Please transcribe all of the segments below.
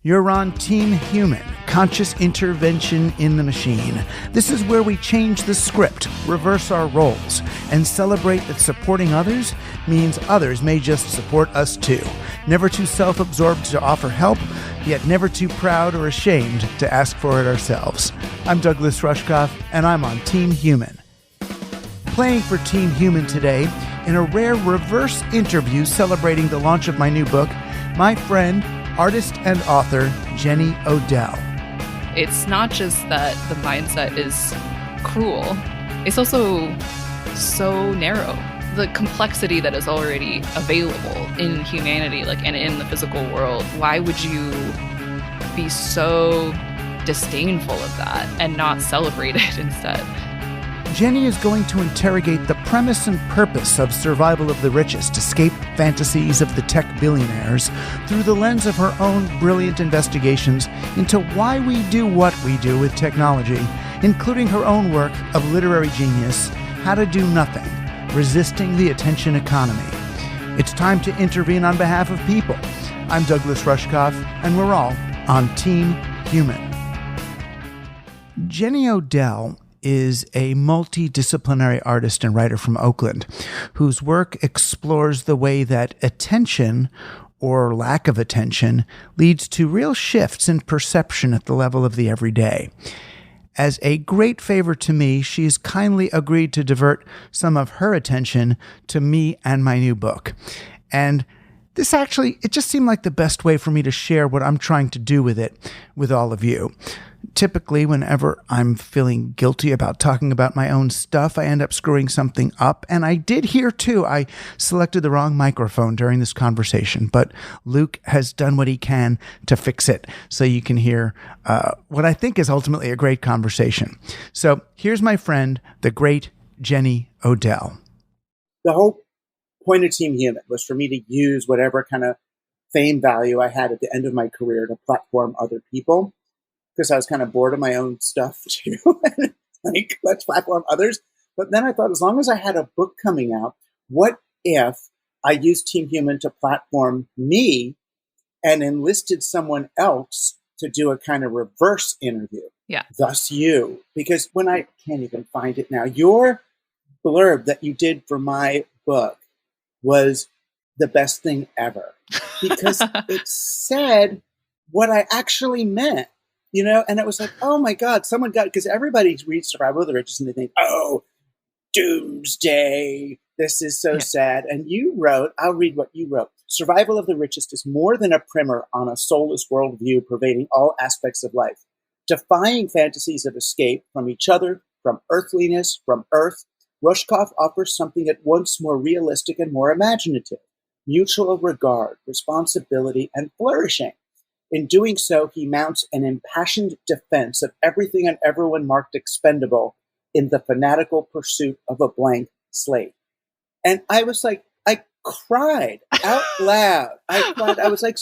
You're on Team Human, conscious intervention in the machine. This is where we change the script, reverse our roles, and celebrate that supporting others means others may just support us too. Never too self-absorbed to offer help, yet never too proud or ashamed to ask for it ourselves. I'm Douglas Rushkoff, and I'm on Team Human. Playing for Team Human today, in a rare reverse interview celebrating the launch of my new book, my friend, artist and author, Jenny Odell. It's not just that the mindset is cruel, it's also so narrow. The complexity that is already available in humanity, and in the physical world, why would you be so disdainful of that and not celebrate it instead? Jenny is going to interrogate the premise and purpose of Survival of the Richest, Escape Fantasies of the Tech Billionaires, through the lens of her own brilliant investigations into why we do what we do with technology, including her own work of literary genius, How to Do Nothing, Resisting the Attention Economy. It's time to intervene on behalf of people. I'm Douglas Rushkoff, and we're all on Team Human. Jenny Odell is a multi-disciplinary artist and writer from Oakland whose work explores the way that attention or lack of attention leads to real shifts in perception at the level of the everyday. As a great favor to me, she's kindly agreed to divert some of her attention to me and my new book. And this it just seemed like the best way for me to share what I'm trying to do with it with all of you. Typically, whenever I'm feeling guilty about talking about my own stuff, I end up screwing something up. And I did here too. I selected the wrong microphone during this conversation, but Luke has done what he can to fix it so you can hear what I think is ultimately a great conversation. So here's my friend, the great Jenny Odell. The whole point of Team Human was for me to use whatever kind of fame value I had at the end of my career to platform other people, because I was kind of bored of my own stuff too. Let's platform others. But then I thought, as long as I had a book coming out, what if I used Team Human to platform me and enlisted someone else to do a kind of reverse interview? Yeah. Thus you. Because when I can't even find it now, your blurb that you did for my book was the best thing ever, because it said what I actually meant. And it was like, oh my God, someone got it. Because everybody reads Survival of the Richest and they think, oh, doomsday, this is so sad. And you wrote, I'll read what you wrote. Survival of the Richest is more than a primer on a soulless worldview pervading all aspects of life. Defying fantasies of escape from each other, from earthliness, from Earth, Rushkoff offers something at once more realistic and more imaginative: mutual regard, responsibility, and flourishing. In doing so, he mounts an impassioned defense of everything and everyone marked expendable in the fanatical pursuit of a blank slate. And I was like, I cried out loud. I was like,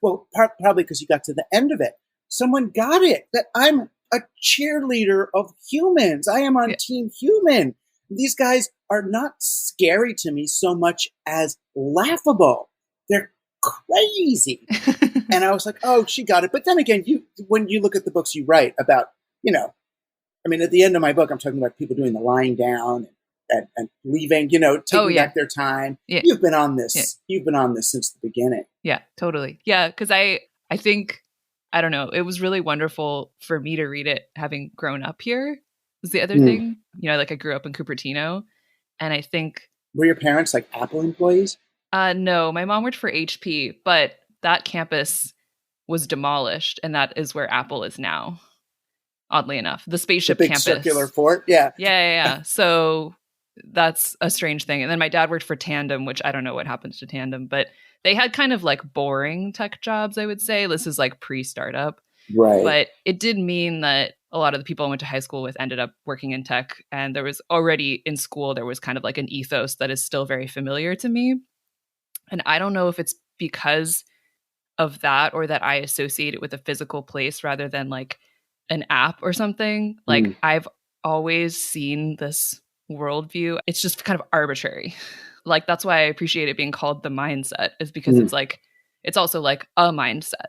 probably because you got to the end of it. Someone got it, that I'm a cheerleader of humans. I am on Team Human. These guys are not scary to me so much as laughable. They're crazy. And I was like, oh, she got it. But then again, when you look at the books you write about, at the end of my book, I'm talking about people doing the lying down and leaving, taking back their time. Yeah. You've been on this. Yeah. You've been on this since the beginning. Yeah, totally. Yeah, because I think, I don't know, it was really wonderful for me to read it having grown up here. Was the other thing. I grew up in Cupertino, and I think... Were your parents Apple employees? No, my mom worked for HP, but that campus was demolished, and that is where Apple is now, oddly enough. The spaceship campus. The big circular fort? Yeah. Yeah. So that's a strange thing. And then my dad worked for Tandem, which I don't know what happens to Tandem, but they had kind of boring tech jobs, I would say. This is pre-startup. Right. But it did mean that a lot of the people I went to high school with ended up working in tech. And there was already in school, there was kind of an ethos that is still very familiar to me. And I don't know if it's because of that or that I associate it with a physical place rather than an app or something. I've always seen this worldview. It's just kind of arbitrary. That's why I appreciate it being called the mindset, is because it's also a mindset.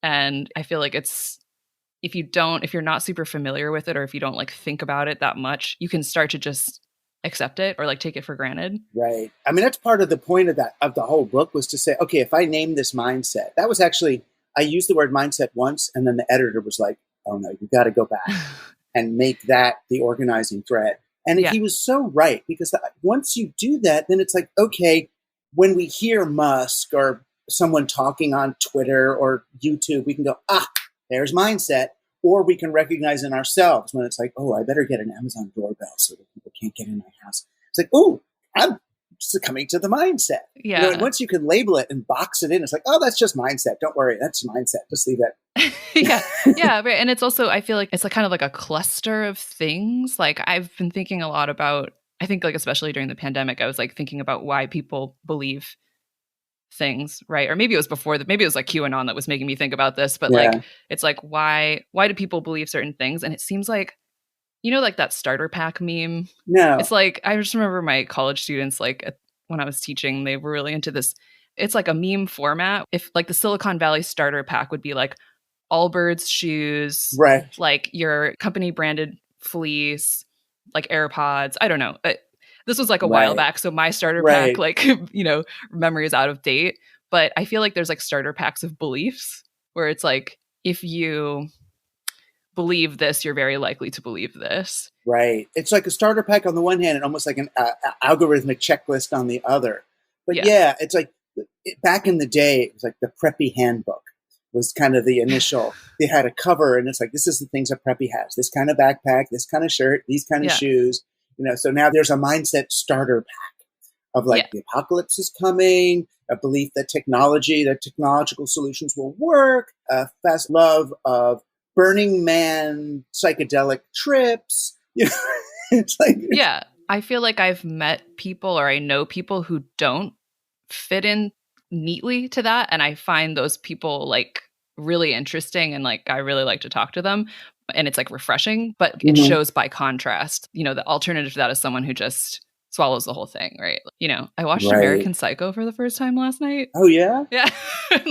And I feel like if you're not super familiar with it, or if you don't like think about it that much, you can start to just accept it or like take it for granted. Right. I mean, that's part of the point of the whole book, was to say, okay, if I name this mindset, that was actually, I used the word mindset once, and then the editor was like, oh no, you got to go back and make that the organizing thread. And he was so right, because once you do that, then it's like, okay, when we hear Musk or someone talking on Twitter or YouTube, we can go, there's mindset. Or we can recognize in ourselves when it's like, oh, I better get an Amazon doorbell so that people can't get in my house. It's like, oh, I'm succumbing to the mindset. Yeah. And once you can label it and box it in, it's like, oh, that's just mindset. Don't worry, that's mindset. Just leave it. Yeah, right. And it's also, I feel like it's like kind of like a cluster of things. Like I've been thinking a lot about, I think like especially during the pandemic, I was like thinking about why people believe things, right? Or maybe it was before that, maybe it was like QAnon that was making me think about this, but like it's like why do people believe certain things? And it seems like, like that starter pack meme. No. It's like, I just remember my college students, like when I was teaching, they were really into this. It's like a meme format. If like the Silicon Valley starter pack would be like Allbirds shoes, right? Like your company branded fleece, like AirPods. I don't know. This was like a while back, so my starter pack, like, memory is out of date. But I feel like there's like starter packs of beliefs where it's like, if you believe this, you're very likely to believe this. Right. It's like a starter pack on the one hand and almost like an algorithmic checklist on the other. But it's like back in the day, it was like the preppy handbook was kind of the initial. They had a cover and it's like, this is the things a preppy has. This kind of backpack, this kind of shirt, these kind of shoes. So now there's a mindset starter pack of like the apocalypse is coming, a belief that technological solutions will work, a fast love of Burning Man psychedelic trips. It's like, I feel like I've met people, or I know people who don't fit in neatly to that, and I find those people like really interesting, and like I really like to talk to them. And it's like refreshing, but it shows by contrast, the alternative to that is someone who just swallows the whole thing, right? I watched American Psycho for the first time last night. Oh, yeah? Yeah.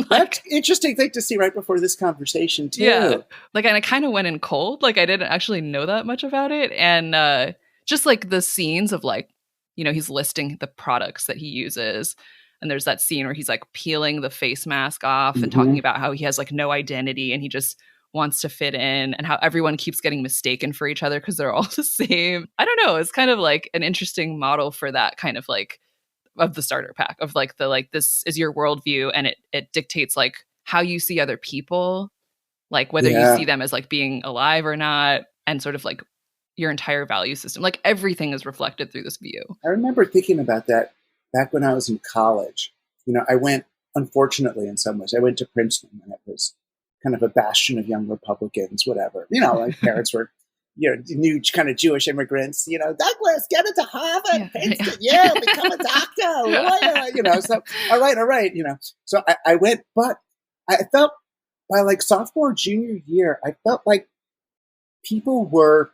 That's interesting thing to see right before this conversation, too. Yeah. Like, and I kind of went in cold. Like, I didn't actually know that much about it. And just like the scenes of like, he's listing the products that he uses. And there's that scene where he's like peeling the face mask off and talking about how he has like no identity and he just wants to fit in, and how everyone keeps getting mistaken for each other because they're all the same. I don't know. It's kind of like an interesting model for that kind of like of the starter pack of like this is your worldview, and it dictates like how you see other people, like whether you see them as like being alive or not, and sort of like your entire value system. Like everything is reflected through this view. I remember thinking about that back when I was in college. I went, unfortunately, in some ways, I went to Princeton, and it was kind of a bastion of young Republicans, whatever. My parents were, new kind of Jewish immigrants. Douglas, get into Harvard, Princeton, become a doctor, lawyer. So all right. So I went, but I felt by like sophomore, junior year, I felt like people were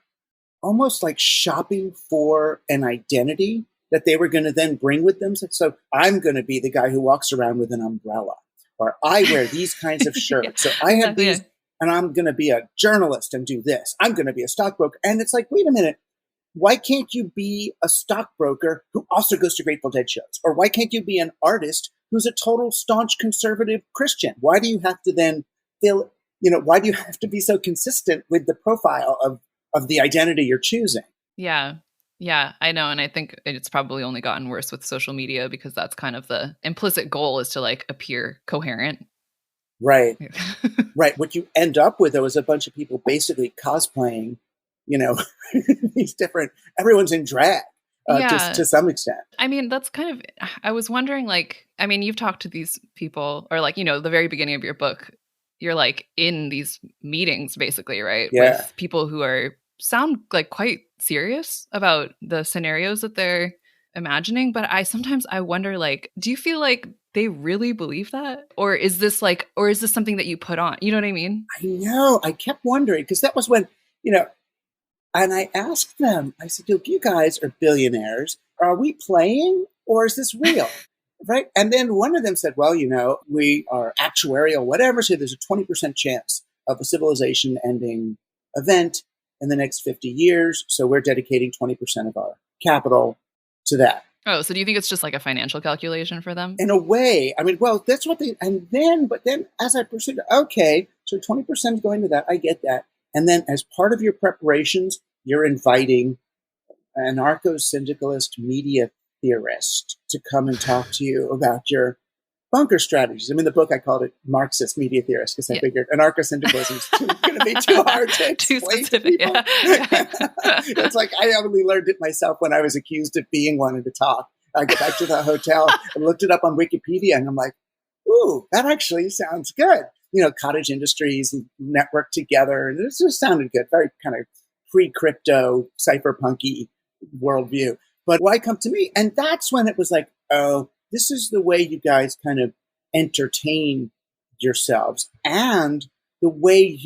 almost like shopping for an identity that they were going to then bring with them. So I'm going to be the guy who walks around with an umbrella. Or I wear these kinds of shirts. So I have these, and I'm going to be a journalist and do this. I'm going to be a stockbroker. And it's like, wait a minute. Why can't you be a stockbroker who also goes to Grateful Dead shows? Or why can't you be an artist who's a total staunch conservative Christian? Why do you have to then why do you have to be so consistent with the profile of the identity you're choosing? Yeah, I know. And I think it's probably only gotten worse with social media, because that's kind of the implicit goal, is to like appear coherent. Right. Right. What you end up with, though, is a bunch of people basically cosplaying, these different, everyone's in drag to some extent. I mean, that's kind of, I was wondering, like, I mean, you've talked to these people, or like, the very beginning of your book, you're like in these meetings basically, right? Yeah. With people who sound like quite serious about the scenarios that they're imagining. But sometimes I wonder, like, do you feel like they really believe that? Or is this something that you put on? You know what I mean? I know. I kept wondering, because that was when, and I asked them, I said, you guys are billionaires. Are we playing, or is this real? Right. And then one of them said, well, we are actuarial, whatever. So there's a 20% chance of a civilization ending event in the next 50 years. So we're dedicating 20% of our capital to that. Oh, so do you think it's just like a financial calculation for them? In a way, I mean, well, that's what but then as I pursued, okay, so 20% is going to that. I get that. And then as part of your preparations, you're inviting anarcho-syndicalist media theorist to come and talk to you about your bunker strategies. I mean, the book, I called it Marxist Media Theorist because I figured anarcho-syndicalism is going to be too hard to explain. Too specific, to people. It's like I only learned it myself when I was accused of being one to talk. I go back to the hotel and looked it up on Wikipedia, and I'm like, ooh, that actually sounds good. Cottage industries networked together, and it just sounded good. Very kind of pre-crypto, cypherpunky worldview. But why come to me? And that's when it was like, oh, this is the way you guys kind of entertain yourselves, and the way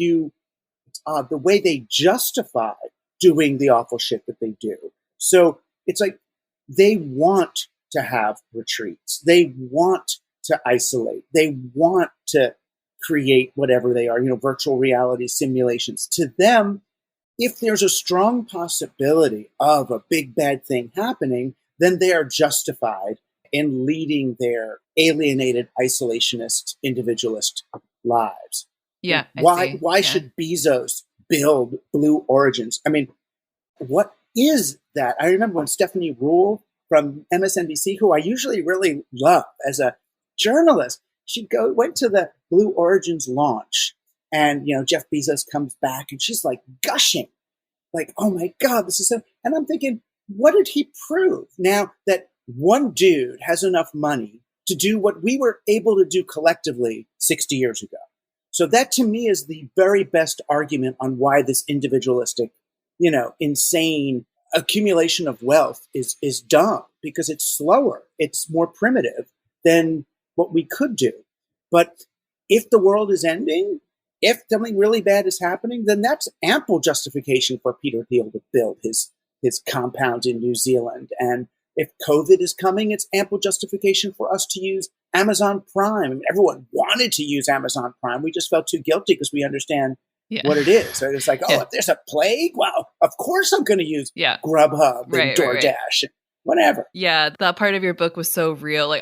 they justify doing the awful shit that they do. So it's like they want to have retreats. They want to isolate. They want to create whatever they are, virtual reality simulations. To them, if there's a strong possibility of a big bad thing happening, then they are justified in leading their alienated, isolationist, individualist lives. Yeah. Why should Bezos build Blue Origins? I mean, what is that? I remember when Stephanie Rule from MSNBC, who I usually really love as a journalist, she went to the Blue Origins launch, and Jeff Bezos comes back, and she's like gushing, like, "Oh my God, this is so." And I'm thinking, what did he prove? Now that one dude has enough money to do what we were able to do collectively 60 years ago. So that to me is the very best argument on why this individualistic, insane accumulation of wealth is dumb, because it's slower. It's more primitive than what we could do. But if the world is ending, if something really bad is happening, then that's ample justification for Peter Thiel to build his compound in New Zealand. And if COVID is coming, it's ample justification for us to use Amazon Prime. I mean, everyone wanted to use Amazon Prime. We just felt too guilty because we understand what it is. So it's like, if there's a plague, well, of course I'm going to use Grubhub and DoorDash and whatever. Yeah, that part of your book was so real. Like,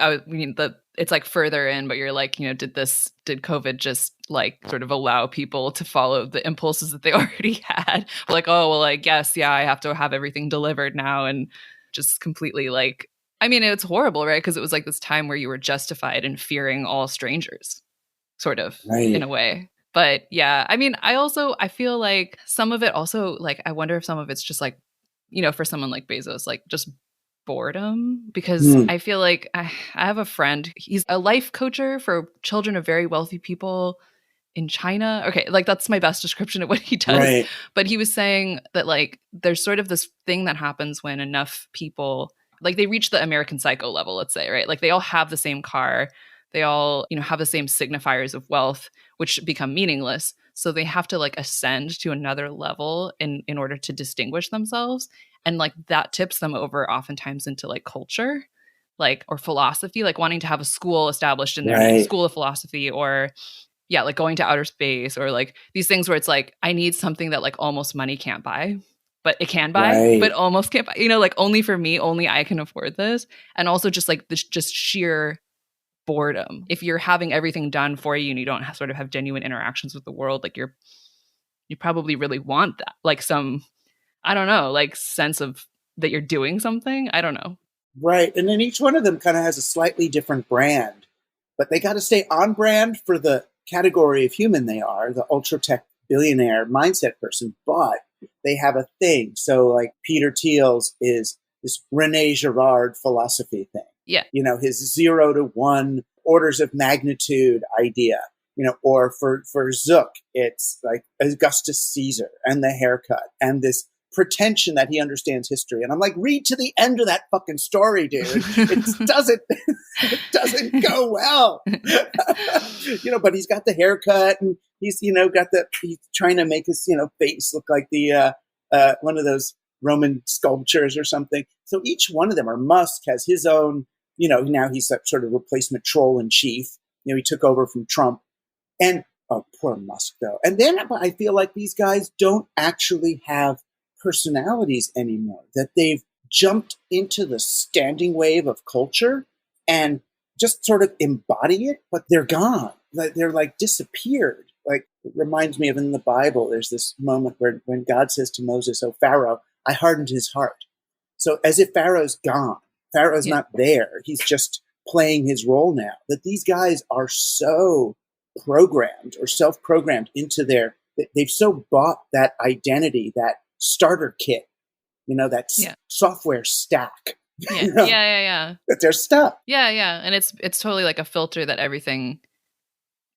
it's like further in, but you're like, did COVID just like sort of allow people to follow the impulses that they already had? Like, oh, well, I guess, I have to have everything delivered now, and just completely like, it's horrible, right? Because it was like this time where you were justified in fearing all strangers, sort of, in a way. But yeah, I feel like some of it also, like, I wonder if some of it's just like, for someone like Bezos, like just boredom, because I feel like I have a friend, he's a life coacher for children of very wealthy people in China. Okay, like that's my best description of what he does. Right. But he was saying that like there's sort of this thing that happens when enough people, like they reach the American Psycho level, let's say, right? Like they all have the same car, they all, have the same signifiers of wealth, which become meaningless. So they have to like ascend to another level in order to distinguish themselves. And like that tips them over oftentimes into like culture, like, or philosophy, like wanting to have a school established in their name, school of philosophy, or like going to outer space, or like these things where it's like, I need something that like almost money can't buy, but it can buy, but almost can't buy, like only for me, only I can afford this. And also just like this just sheer boredom. If you're having everything done for you and you don't sort of have genuine interactions with the world, like you probably really want that, like some, I don't know, like sense of that you're doing something. I don't know. Right. And then each one of them kind of has a slightly different brand, but they got to stay on brand for the category of human they are, the ultra tech billionaire mindset person, but they have a thing. So like Peter Thiel's is this Rene Girard philosophy thing. Yeah. His 0 to 1 orders of magnitude idea, or for Zook, it's like Augustus Caesar and the haircut and this pretension that he understands history. And I'm like, read to the end of that fucking story, dude. It doesn't go well. But he's got the haircut, and he's, he's trying to make his, face look like the, one of those Roman sculptures or something. So each one of them, or Musk has his own, now he's that sort of replacement troll in chief. He took over from Trump. And, oh, poor Musk, though. And then I feel like these guys don't actually have personalities anymore, that they've jumped into the standing wave of culture and just sort of embody it, but they're gone. They're like disappeared. Like, it reminds me of in the Bible, there's this moment where when God says to Moses, "Oh, Pharaoh, I hardened his heart." So as if Pharaoh's gone. Pharaoh's not there. He's just playing his role now. That these guys are so programmed or self-programmed into they've so bought that identity, that starter kit, that software stack. Yeah. That they're stuck. Yeah. And it's totally like a filter that everything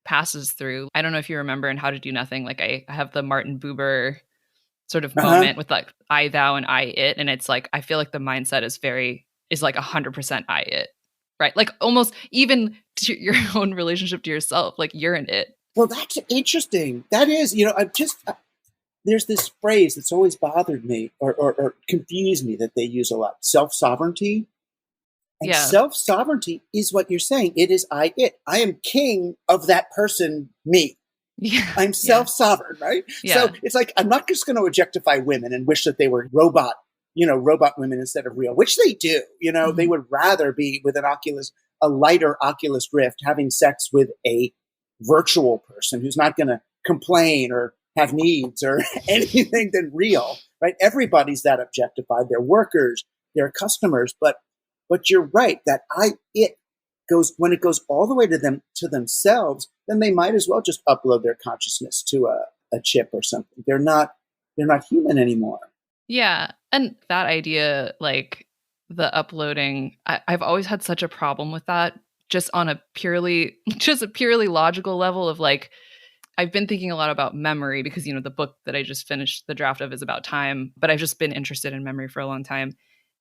passes through. I don't know if you remember in How to Do Nothing, like I have the Martin Buber sort of moment with like I, thou, and I, it. And it's like, I feel like the mindset is like 100% I, it, right? Like almost even to your own relationship to yourself, like you're in it. Well, that's interesting. That is, there's this phrase that's always bothered me or confused me that they use a lot, self-sovereignty. And self-sovereignty is what you're saying. It is I, it. I am king of that person, me. Yeah. I'm self-sovereign, right? Yeah. So it's like, I'm not just going to objectify women and wish that they were robot women instead of real, which they do. They would rather be with a lighter Oculus Rift, having sex with a virtual person who's not going to complain or have needs or anything than real, right? Everybody's that objectified. They're workers, they're customers, but you're right that when it goes all the way to themselves, then they might as well just upload their consciousness to a chip or something. They're not human anymore. Yeah. And that idea, like the uploading, I've always had such a problem with that, just on a purely logical level of like, I've been thinking a lot about memory because, the book that I just finished the draft of is about time, but I've just been interested in memory for a long time.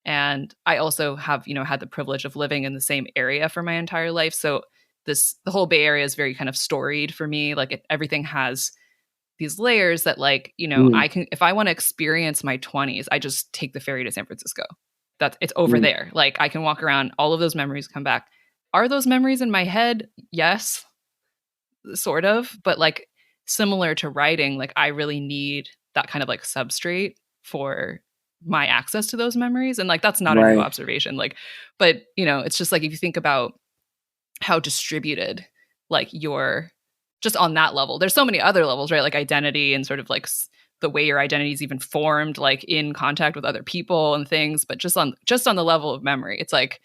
And I also have, had the privilege of living in the same area for my entire life. So the whole Bay Area is very kind of storied for me. Like everything has these layers that like, I can, if I want to experience my 20s, I just take the ferry to San Francisco. It's over there. Like I can walk around, all of those memories come back. Are those memories in my head? Yes, sort of. But like similar to writing, like I really need that kind of like substrate for my access to those memories. And like, that's not a new observation. Like, but it's just like, if you think about how distributed, like you're just on that level, there's so many other levels, right? Like identity and sort of like the way your identity is even formed, like in contact with other people and things. But just on the level of memory, it's like,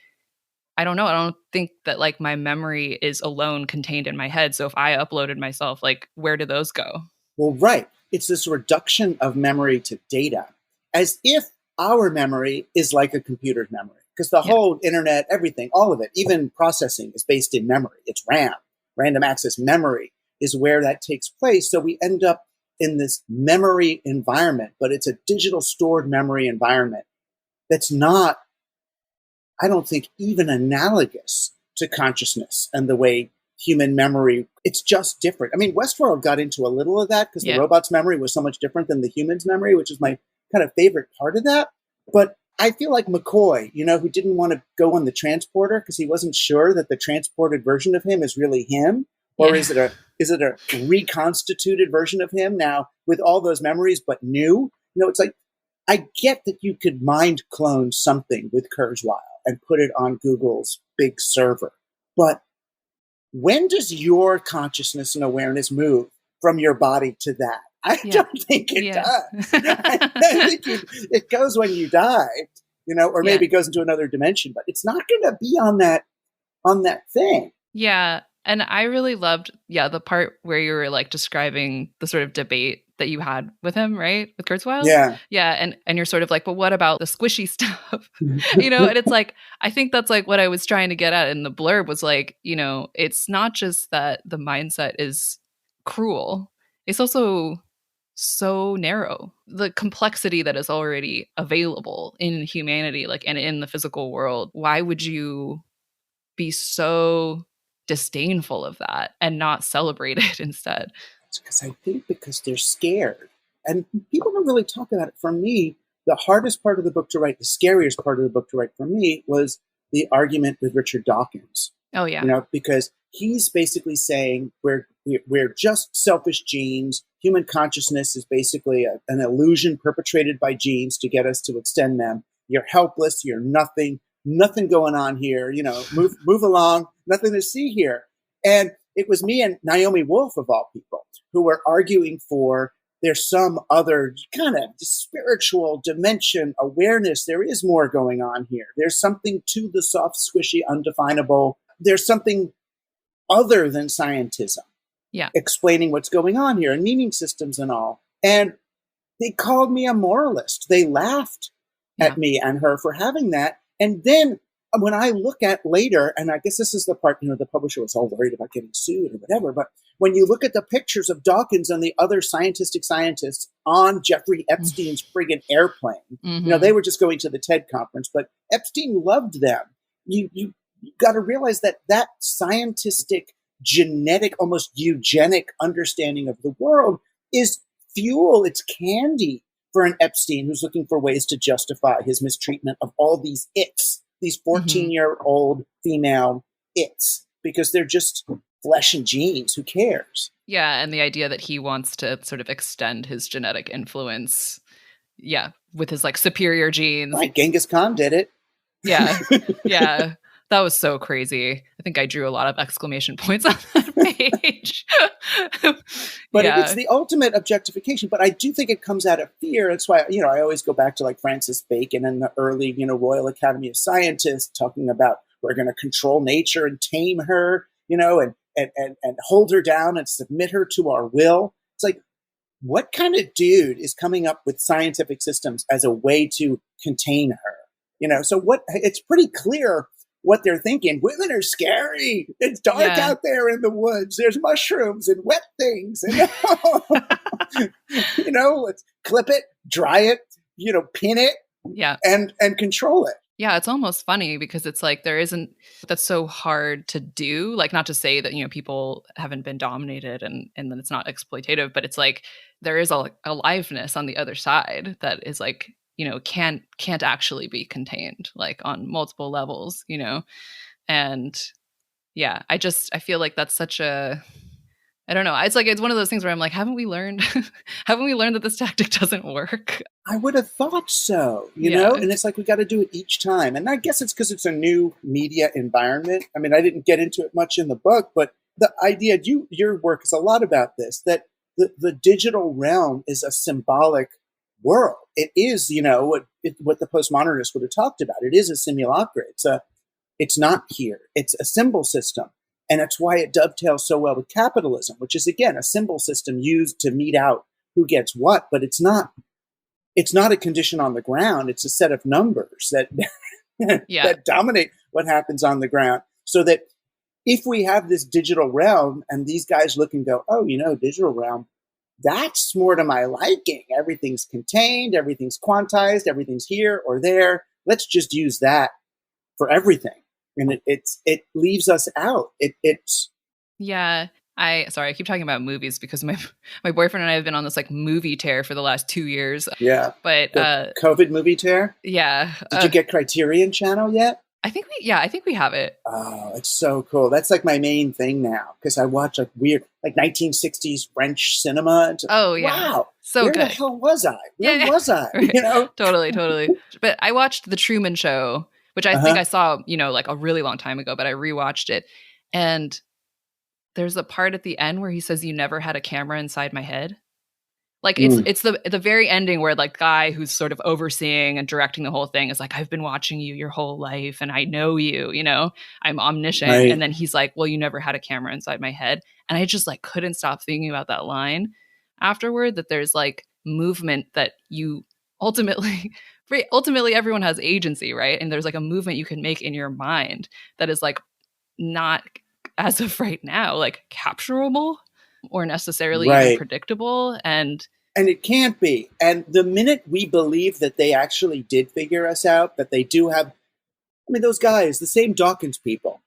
I don't know. I don't think that like my memory is alone contained in my head. So if I uploaded myself, like where do those go? Well, right. It's this reduction of memory to data, as if our memory is like a computer's memory, because the whole internet, everything, all of it, even processing is based in memory. It's RAM, random access memory is where that takes place. So we end up in this memory environment, but it's a digital stored memory environment that's not, I don't think, even analogous to consciousness and the way human memory, it's just different. I mean, Westworld got into a little of that because the robot's memory was so much different than the human's memory, which is my kind of favorite part of that. But I feel like McCoy, who didn't want to go on the transporter because he wasn't sure that the transported version of him is really him, or is it a reconstituted version of him now with all those memories but new? It's like, I get that you could mind clone something with Kurzweil and put it on Google's big server, but when does your consciousness and awareness move from your body to that? I don't think it does. I think it goes when you die, or maybe it goes into another dimension, but it's not going to be on that thing. Yeah. And I really loved, the part where you were like describing the sort of debate that you had with him, right? With Kurzweil? Yeah. Yeah. And you're sort of like, but what about the squishy stuff? And it's like, I think that's like what I was trying to get at in the blurb was like, it's not just that the mindset is cruel. It's also so narrow. The complexity that is already available in humanity, like, and in the physical world. Why would you be so disdainful of that and not celebrate it instead? Because they're scared. And people don't really talk about it. For me, the hardest part of the book to write, the scariest part of the book to write for me was the argument with Richard Dawkins. Oh, yeah. Because he's basically saying we're just selfish genes. Human consciousness is basically an illusion perpetrated by genes to get us to extend them. You're helpless. You're nothing going on here. Move along. Nothing to see here. And it was me and Naomi Wolf, of all people, who were arguing for there's some other kind of spiritual dimension, awareness. There is more going on here. There's something to the soft, squishy, undefinable. There's something other than scientism, explaining what's going on here and meaning systems and all. And they called me a moralist. They laughed at me and her for having that. And then when I look at later, and I guess this is the part, the publisher was all worried about getting sued or whatever, but when you look at the pictures of Dawkins and the other scientists on Jeffrey Epstein's friggin' airplane, they were just going to the TED conference, but Epstein loved them. You got to realize that scientific, genetic, almost eugenic understanding of the world is fuel. It's candy for an Epstein who's looking for ways to justify his mistreatment of all these its, these 14-year-old female its, because they're just flesh and genes. Who cares? Yeah, and the idea that he wants to sort of extend his genetic influence, with his superior genes. Right, Genghis Khan did it. Yeah, yeah. That was so crazy. I think I drew a lot of exclamation points on that page. But it's the ultimate objectification. But I do think it comes out of fear. That's why, I always go back to Francis Bacon and the early, Royal Academy of Scientists talking about we're going to control nature and tame her, and hold her down and submit her to our will. It's like, what kind of dude is coming up with scientific systems as a way to contain her? So it's pretty clear what they're thinking. Women are scary. It's dark out there in the woods. There's mushrooms and wet things. And, let's clip it, dry it, pin it, and control it. Yeah, it's almost funny because it's that's so hard to do. Not to say that, people haven't been dominated and that it's not exploitative, but it's there is a aliveness on the other side that is can't actually be contained on multiple levels, and I feel like that's such a, I don't know. It's one of those things where I'm haven't we learned that this tactic doesn't work? I would have thought so, know, and it's we got to do it each time. And I guess it's because it's a new media environment. I mean, I didn't get into it much in the book, but the idea, your work is a lot about this, that the digital realm is a symbolic world. It is, what the postmodernists would have talked about. It is a simulacra. It's not here. It's a symbol system. And that's why it dovetails so well with capitalism, which is, again, a symbol system used to mete out who gets what, but it's not a condition on the ground. It's a set of numbers that, that dominate what happens on the ground. So that if we have this digital realm and these guys look and go, oh, digital realm, that's more to my liking. Everything's contained, everything's quantized, everything's here or there. Let's just use that for everything. And it leaves us out. I keep talking about movies because my boyfriend and I have been on this movie tear for the last 2 years. Yeah. But the COVID movie tear? Yeah. Did you get Criterion Channel yet? I think we have it. Oh, it's so cool. That's my main thing now because I watch weird 1960s French cinema. Oh yeah. Wow. So where good. the hell was I? Where was I? Right. Totally. But I watched The Truman Show, which I think I saw, a really long time ago, but I rewatched it. And there's a part at the end where he says, "You never had a camera inside my head." It's the very ending where guy who's sort of overseeing and directing the whole thing is I've been watching you your whole life and I know you, I'm omniscient. Right. And then he's well, you never had a camera inside my head. And I just couldn't stop thinking about that line afterward, that there's movement that you ultimately everyone has agency, right? And there's a movement you can make in your mind that is not, as of right now, capturable or necessarily even predictable. And it can't be. And the minute we believe that they actually did figure us out, that they do have, those guys, the same Dawkins people,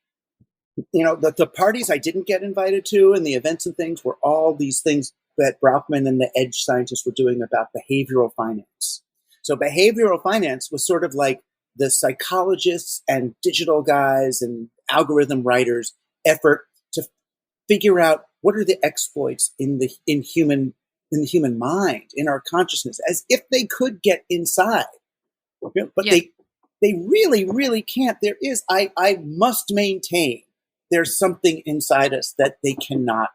the parties I didn't get invited to and the events and things were all these things that Brauchman and the edge scientists were doing about behavioral finance. So behavioral finance was sort of the psychologists and digital guys and algorithm writers' effort to figure out what are the exploits in the human mind, in our consciousness, as if they could get inside. But they really, really can't. There is, I must maintain, there's something inside us that they cannot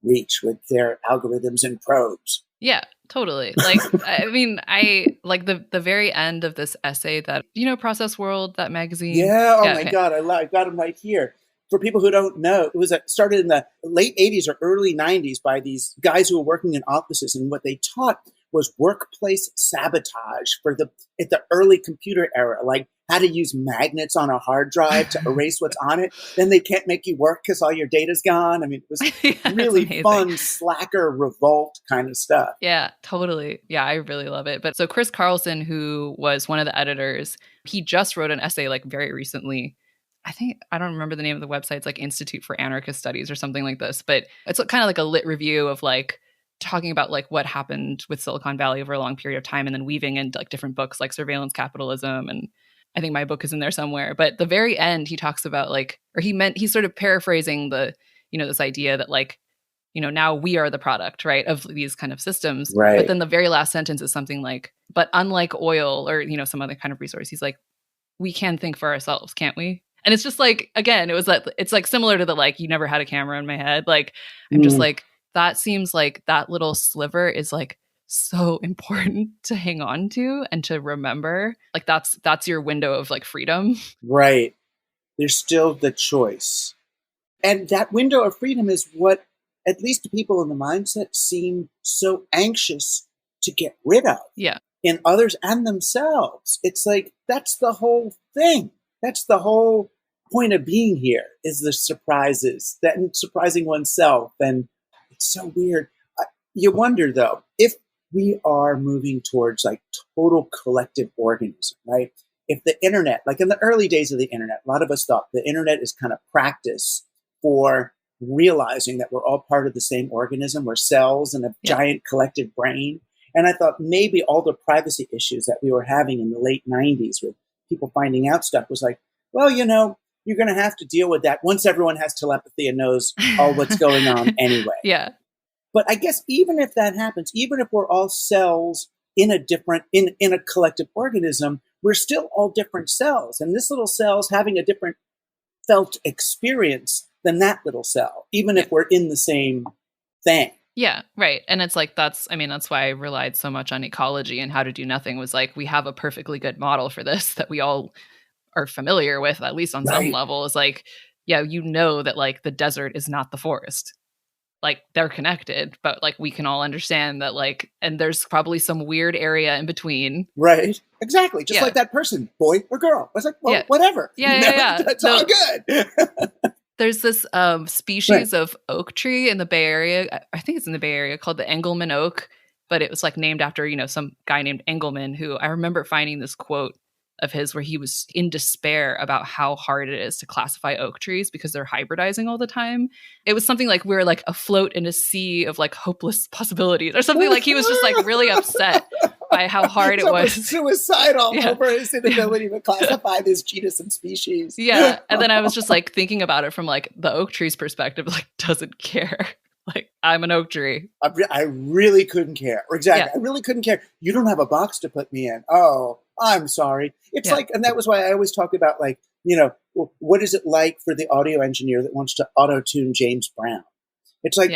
reach with their algorithms and probes. Yeah, totally. Like, I mean, I like the very end of this essay that, Process World, that magazine. Yeah. Oh my God. I got them right here. For people who don't know, it started in the late 80s or early 90s by these guys who were working in offices. And what they taught was workplace sabotage at the early computer era, like how to use magnets on a hard drive to erase what's on it. Then they can't make you work because all your data's gone. I mean, it was really fun, slacker revolt kind of stuff. Yeah, totally. Yeah, I really love it. But so Chris Carlson, who was one of the editors, he just wrote an essay like very recently. I don't remember the name of the website. It's like Institute for Anarchist Studies or something like this. But it's kind of like a lit review of like talking about like what happened with Silicon Valley over a long period of time, and then weaving into like different books like Surveillance Capitalism. And I think my book is in there somewhere. But the very end, he talks about like, or he's sort of paraphrasing the, this idea that like, now we are the product, right, of these kind of systems. Right. But then the very last sentence is something like, but unlike oil or, some other kind of resource, he's like, we can think for ourselves, can't we? And it's just like, again, it's like similar to the, like, you never had a camera in my head. Like, I'm just like, that seems like that little sliver is like so important to hang on to and to remember. Like that's your window of like freedom. Right. There's still the choice. And that window of freedom is what, at least the people in the mindset, seem so anxious to get rid of. Yeah. In others and themselves. It's like, that's the whole thing. That's the whole point of being here, is the surprises, that surprising oneself. And it's so weird. You wonder, though, if we are moving towards like total collective organism, right? If the internet, like in the early days of the internet, a lot of us thought the internet is kind of practice for realizing that we're all part of the same organism. We're cells in a giant collective brain. And I thought maybe all the privacy issues that we were having in the late 90s with people finding out stuff was like, well, you're going to have to deal with that once everyone has telepathy and knows all what's going on anyway. Yeah. But I guess even if that happens, even if we're all cells in a different, in a collective organism, we're still all different cells. And this little cell's having a different felt experience than that little cell, even if we're in the same thing. Yeah, right. And it's like, that's why I relied so much on ecology, and How to Do Nothing was like, we have a perfectly good model for this that we all are familiar with, at least on some level. Is like, yeah, that like the desert is not the forest. Like they're connected, but like we can all understand that, like, and there's probably some weird area in between. Right. Exactly. Just like that person, boy or girl. I was like, well, whatever. Yeah. That's all good. There's this species of oak tree in the Bay Area. I think it's in the Bay Area, called the Engelmann oak, but it was like named after, some guy named Engelmann, who I remember finding this quote of his where he was in despair about how hard it is to classify oak trees because they're hybridizing all the time. It was something like we're like afloat in a sea of like hopeless possibilities or something. Like he was just like really upset by how hard it was. Suicidal over his inability to classify this genus and species. Yeah. And then I was just like thinking about it from like the oak tree's perspective, like doesn't care. Like, I'm an oak tree. I really couldn't care. Exactly. Yeah. I really couldn't care. You don't have a box to put me in. Oh, I'm sorry. It's like, and that was why I always talk about like, what is it like for the audio engineer that wants to auto-tune James Brown? It's like,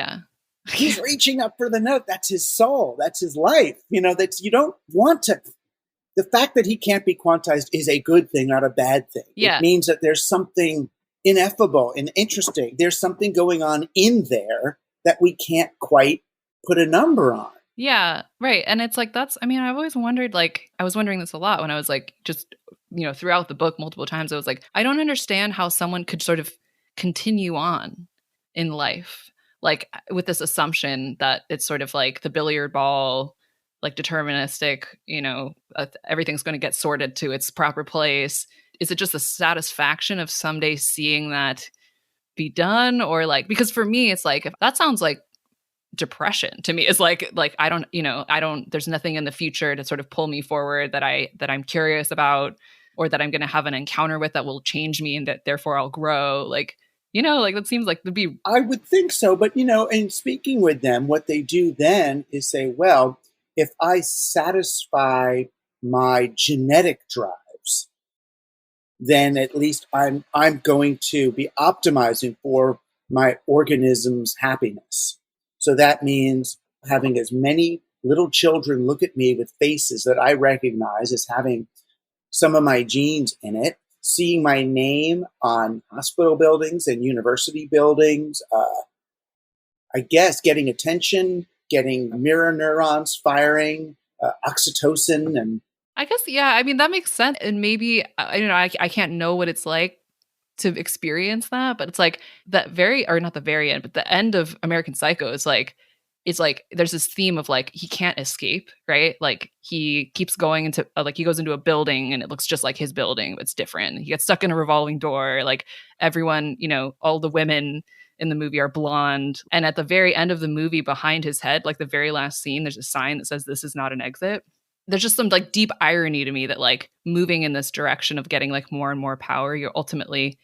he's reaching up for the note. That's his soul. That's his life. That's, you don't want to. The fact that he can't be quantized is a good thing, not a bad thing. Yeah. It means that there's something ineffable and interesting. There's something going on in there that we can't quite put a number on. Yeah, right. And it's like, I've always wondered, like, I was wondering this a lot when I was like, just, throughout the book multiple times, I was like, I don't understand how someone could sort of continue on in life, like with this assumption that it's sort of like the billiard ball, like deterministic, everything's going to get sorted to its proper place. Is it just the satisfaction of someday seeing that be done? Or like, because for me it's like, if that sounds like depression to me. Is like I don't there's nothing in the future to sort of pull me forward that I'm curious about. or that I'm going to have an encounter with that will change me and that therefore I'll grow. Like, like that seems like it'd be. I would think so. But, in speaking with them, what they do then is say, well, if I satisfy my genetic drives, then at least I'm going to be optimizing for my organism's happiness. So that means having as many little children look at me with faces that I recognize as having some of my genes in it, seeing my name on hospital buildings and university buildings, I guess getting attention, getting mirror neurons firing, oxytocin, and I guess, yeah, I mean, that makes sense. And maybe, I can't know what it's like to experience that, but it's like not the very end, but the end of American Psycho is like, it's like there's this theme of like he can't escape, right? Like he keeps going into like he goes into a building and it looks just like his building, but it's different. He gets stuck in a revolving door. Like everyone, all the women in the movie are blonde. And at the very end of the movie, behind his head, like the very last scene, there's a sign that says "This is not an exit." There's just some like deep irony to me that like moving in this direction of getting like more and more power, you're ultimately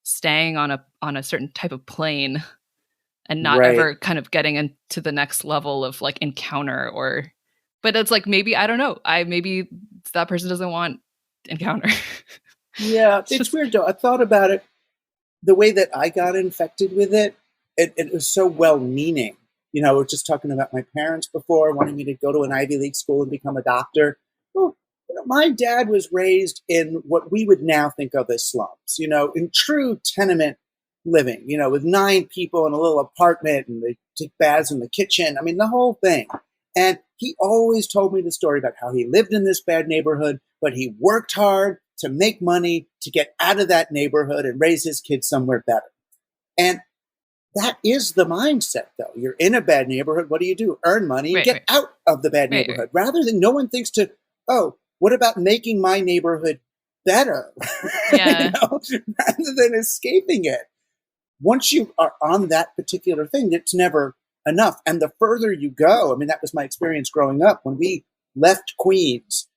staying on a certain type of plane and not ever kind of getting into the next level of like encounter but it's like, maybe, I don't know. Maybe that person doesn't want encounter. Yeah. It's weird though. I thought about it. The way that I got infected with it was so well-meaning. We were just talking about my parents before wanting me to go to an Ivy League school and become a doctor. Well, my dad was raised in what we would now think of as slums, in true tenement living, with 9 people in a little apartment and they take baths in the kitchen. I mean, the whole thing. And he always told me the story about how he lived in this bad neighborhood, but he worked hard to make money to get out of that neighborhood and raise his kids somewhere better. And that is the mindset, though. You're in a bad neighborhood. What do? Earn money and get out of the bad neighborhood. Rather than no one thinks what about making my neighborhood better? Yeah. Rather than escaping it. Once you are on that particular thing, it's never enough. And the further you go, I mean, that was my experience growing up. When we left Queens,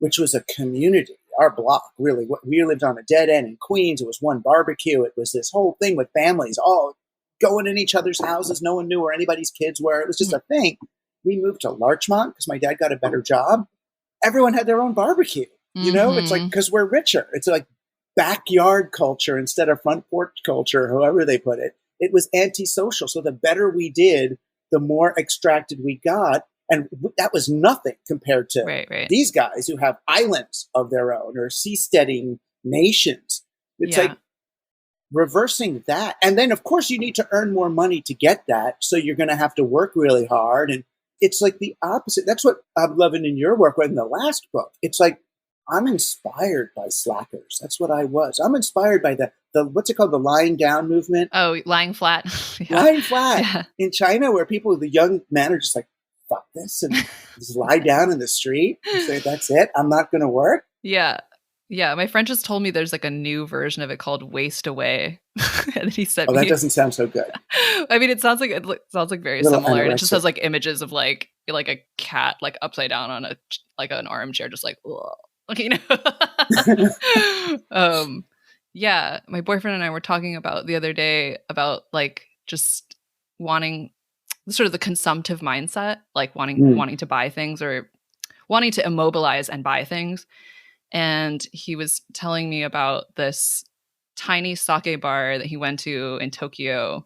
which was a community, our block, really, we lived on a dead end in Queens. It was one barbecue. It was this whole thing with families all going in each other's houses. No one knew where anybody's kids were. It was just a thing. We moved to Larchmont because my dad got a better job. Everyone had their own barbecue. It's like, because we're richer. It's like backyard culture instead of front porch culture, however they put it. It was antisocial. So the better we did, the more extracted we got. And that was nothing compared to these guys who have islands of their own or seasteading nations. It's like reversing that. And then, of course, you need to earn more money to get that. So you're going to have to work really hard. And it's like the opposite. That's what I'm loving in your work. In the last book, it's like, I'm inspired by slackers. That's what I was. I'm inspired by the what's it called? The lying down movement. Oh, lying flat. Lying flat in China, where the young men are just like, fuck this, and just lie down in the street and say, that's it. I'm not going to work. Yeah. Yeah. My friend just told me there's like a new version of it called Waste Away. And he said, that doesn't sound so good. I mean, it sounds like very similar. And it just has like images of like a cat, like upside down on an armchair, just like, ugh. Yeah, my boyfriend and I were talking about the other day about like just wanting sort of the consumptive mindset, like wanting to buy things or wanting to immobilize and buy things. And he was telling me about this tiny sake bar that he went to in Tokyo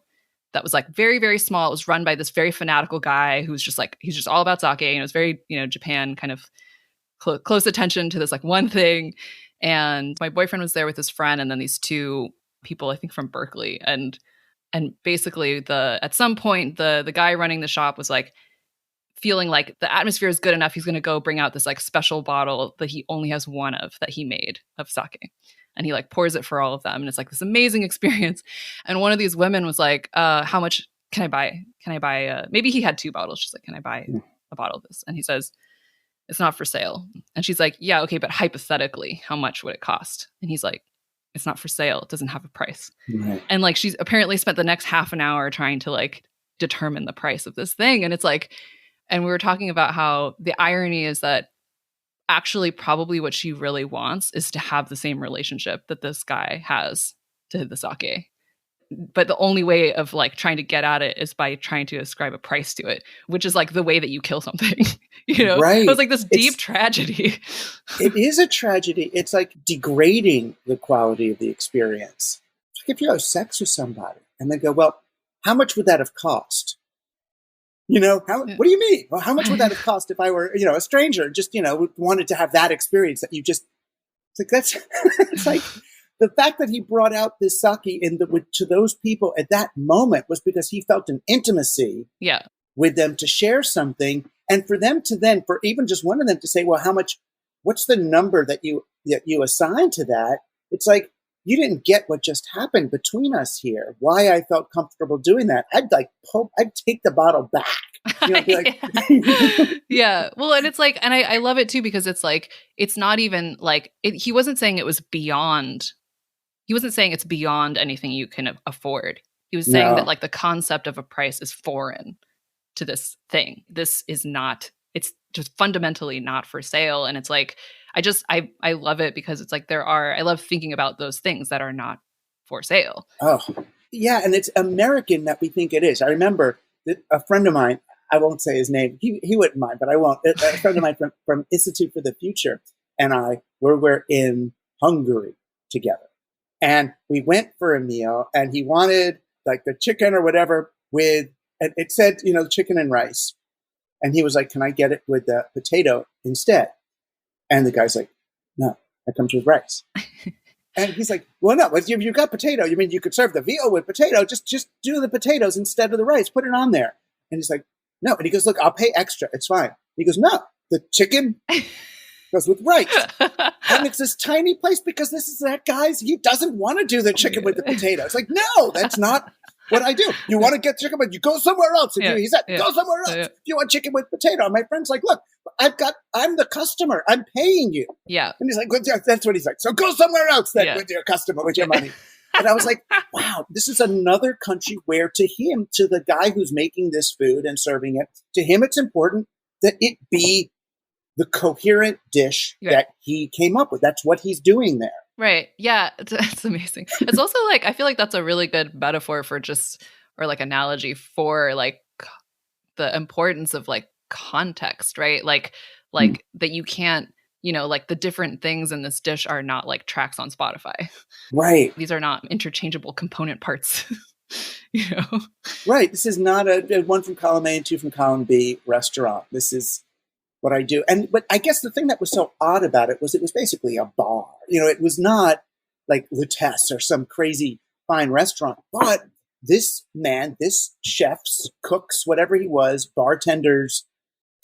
that was like very, very small. It was run by this very fanatical guy who's just like, he's just all about sake. And it was very, Japan kind of close attention to this like one thing. And my boyfriend was there with his friend and then these 2 people, I think from Berkeley. And basically at some point the guy running the shop was like feeling like the atmosphere is good enough. He's going to go bring out this like special bottle that he only has one of that he made of sake. And he like pours it for all of them. And it's like this amazing experience. And one of these women was like, how much can I buy? Maybe he had 2 bottles. She's like, can I buy a bottle of this? And he says, it's not for sale. And she's like, yeah, okay, but hypothetically, how much would it cost? And he's like, it's not for sale. It doesn't have a price. Right. And like, she's apparently spent the next half an hour trying to like determine the price of this thing. And it's like, and we were talking about how the irony is that actually probably what she really wants is to have the same relationship that this guy has to the sake. But the only way of like trying to get at it is by trying to ascribe a price to it, which is like the way that you kill something. It was like this deep tragedy. It is a tragedy. It's like degrading the quality of the experience. It's like if you have sex with somebody and then go, well, how much would that have cost? What do you mean? Well, how much would that have cost if I were, a stranger, just, wanted to have that experience that you just, it's like, that's, it's like the fact that he brought out this sake to those people at that moment was because he felt an intimacy with them to share something. And for them to then, for even just one of them to say, well, what's the number that you assign to that? It's like, you didn't get what just happened between us here. Why I felt comfortable doing that. I'd take the bottle back. Be like, yeah. Well, and it's like, and I love it too, because it's like, it's not even like, he wasn't saying it was beyond, he wasn't saying it's beyond anything you can afford. He was saying that like the concept of a price is foreign to this thing. This is not, it's just fundamentally not for sale. And it's like, I love it because it's like I love thinking about those things that are not for sale. Oh, yeah. And it's American that we think it is. I remember that a friend of mine, I won't say his name, he wouldn't mind, but I won't. A friend of mine from Institute for the Future and we're in Hungary together. And we went for a meal and he wanted like the chicken or whatever and it said, chicken and rice. And he was like, can I get it with the potato instead? And the guy's like, no, that comes with rice. And he's like, well, no, if you've got potato, you mean you could serve the veal with potato, just do the potatoes instead of the rice, put it on there. And he's like, no. And he goes, look, I'll pay extra. It's fine. He goes, no, the chicken goes with rice. And it's this tiny place because this is that guy's, he doesn't want to do the chicken with the potato. It's like, no, that's not what I do. You want to get chicken, but you go somewhere else. He said, go somewhere else. If you want chicken with potato. And my friend's like, look, I'm the customer. I'm paying you. Yeah. And he's like, well, that's what he's like. So go somewhere else then with your customer, with your money. And I was like, wow, this is another country where to the guy who's making this food and serving it, to him, it's important that it be the coherent dish that he came up with. That's what he's doing there. Right. Yeah. It's amazing. It's also like, I feel like that's a really good metaphor for or like analogy for like the importance of like context, right? Like that you can't, like the different things in this dish are not like tracks on Spotify. Right. These are not interchangeable component parts, Right. This is not a one from column A and two from column B restaurant. This is what I do. But I guess the thing that was so odd about it was basically a bar. It was not like Lutece or some crazy fine restaurant, but this man, this chef's, cook's, whatever he was, bartender's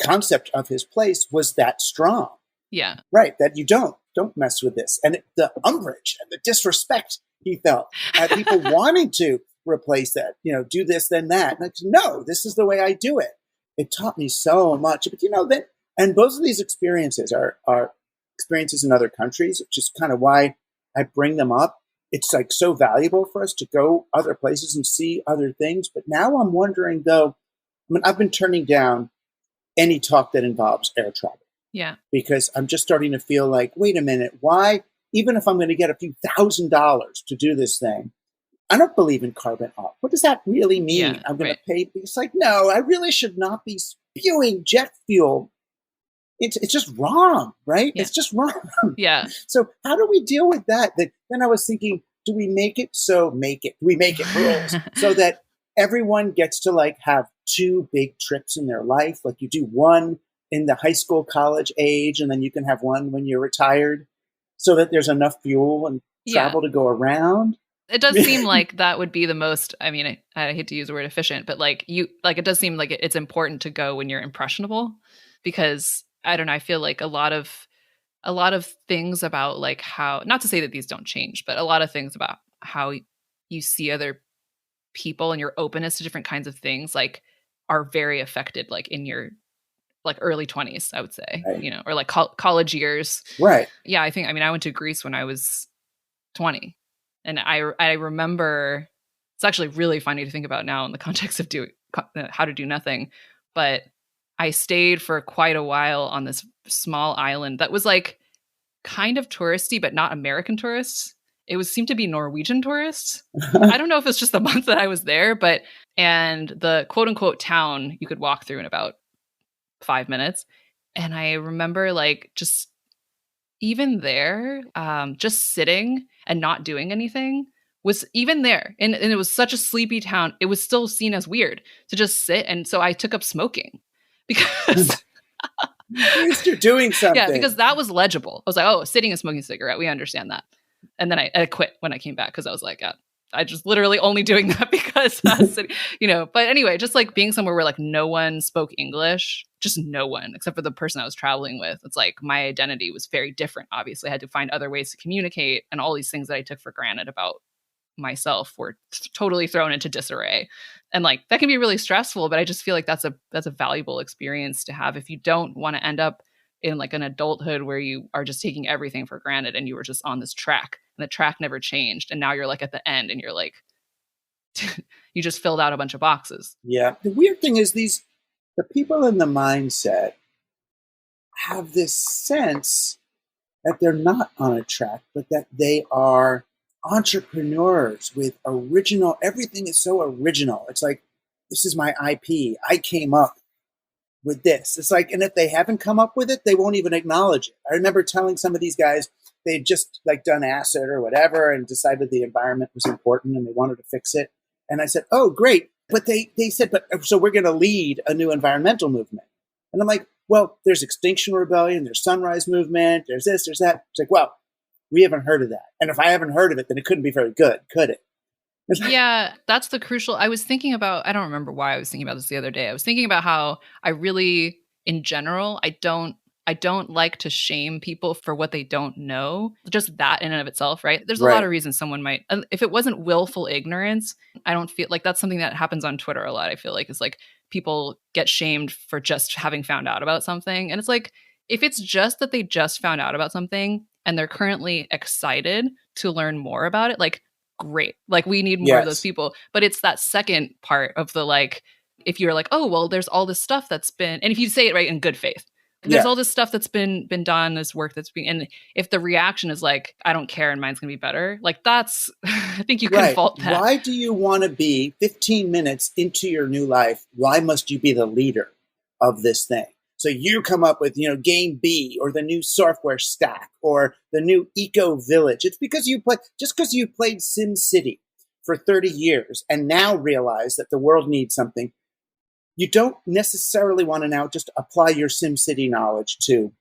concept of his place was that strong. Yeah. Right. That you don't mess with this. And the umbrage and the disrespect he felt at people wanting to replace that, do this, then that. And no, this is the way I do it. It taught me so much. But and both of these experiences are experiences in other countries, which is kind of why I bring them up. It's like so valuable for us to go other places and see other things. But now I'm wondering though, I've been turning down any talk that involves air travel. Yeah. Because I'm just starting to feel like, wait a minute, why, even if I'm going to get a few $1,000s to do this thing, I don't believe in carbon off. What does that really mean? I'm going to pay. It's like, no, I really should not be spewing jet fuel. It's just wrong, right? Yeah. It's just wrong. Yeah. So how do we deal with that? Then I was thinking, do we make it? Do we make it rules so that everyone gets to like have two big trips in their life? Like you do one in the high school, college age, and then you can have one when you're retired so that there's enough fuel and travel to go around. It does seem like that would be the most, I hate to use the word efficient, but it does seem like it's important to go when you're impressionable because I don't know, I feel like a lot of things about like how, not to say that these don't change, but a lot of things about how you see other people and your openness to different kinds of things like are very affected like in your like early 20s, I would say, right. Or like college years. Right. Yeah. I went to Greece when I was 20 and I remember, it's actually really funny to think about now in the context of how to do nothing. But I stayed for quite a while on this small island that was like kind of touristy, but not American tourists. Seemed to be Norwegian tourists. I don't know if it's just the month that I was there, and the quote unquote town you could walk through in about 5 minutes. And I remember like just even there, just sitting and not doing anything was even there. And it was such a sleepy town. It was still seen as weird to just sit. And so I took up smoking because at least you're doing something. Yeah, because that was legible. I was like, oh, sitting and smoking a cigarette. We understand that. And then I quit when I came back because I was like, I just literally only doing that because I was sitting, But anyway, just like being somewhere where like no one spoke English, just no one except for the person I was traveling with. It's like my identity was very different. Obviously, I had to find other ways to communicate, and all these things that I took for granted about myself were totally thrown into disarray. And like that can be really stressful, but I just feel like that's a valuable experience to have if you don't want to end up in like an adulthood where you are just taking everything for granted and you were just on this track and the track never changed. And now you're like at the end and you're like, you just filled out a bunch of boxes. Yeah. The weird thing is the people in the mindset have this sense that they're not on a track, but that they are entrepreneurs with everything is so original. It's like, this is my IP. I came up with this. It's like, and if they haven't come up with it, they won't even acknowledge it. I remember telling some of these guys they'd just like done acid or whatever and decided the environment was important and they wanted to fix it. And I said, oh, great. But they said, but so we're going to lead a new environmental movement. And I'm like, well, there's Extinction Rebellion, there's Sunrise Movement, there's this, there's that. It's like, well, we haven't heard of that. And if I haven't heard of it, then it couldn't be very good, could it? Yeah, that's the crucial. I was thinking about, I don't remember why I was thinking about this the other day. I was thinking about how I really, in general, I don't like to shame people for what they don't know. Just that in and of itself, right? There's a lot of reasons someone might, if it wasn't willful ignorance, I don't feel like that's something that happens on Twitter a lot. I feel like it's like people get shamed for just having found out about something. And it's like, if it's just that they just found out about something and they're currently excited to learn more about it, like, great. Like we need more of those people. But it's that second part of the like, if you're like, oh, well, there's all this stuff that's been, and if you say it right in good faith, there's all this stuff that's been done, this work that's being, and if the reaction is like, I don't care and mine's gonna be better, like that's, I think you can fault that. Why do you want to be 15 minutes into your new life? Why must you be the leader of this thing? So you come up with, game B or the new software stack or the new eco village. It's because you played SimCity for 30 years and now realize that the world needs something. You don't necessarily want to now just apply your SimCity knowledge to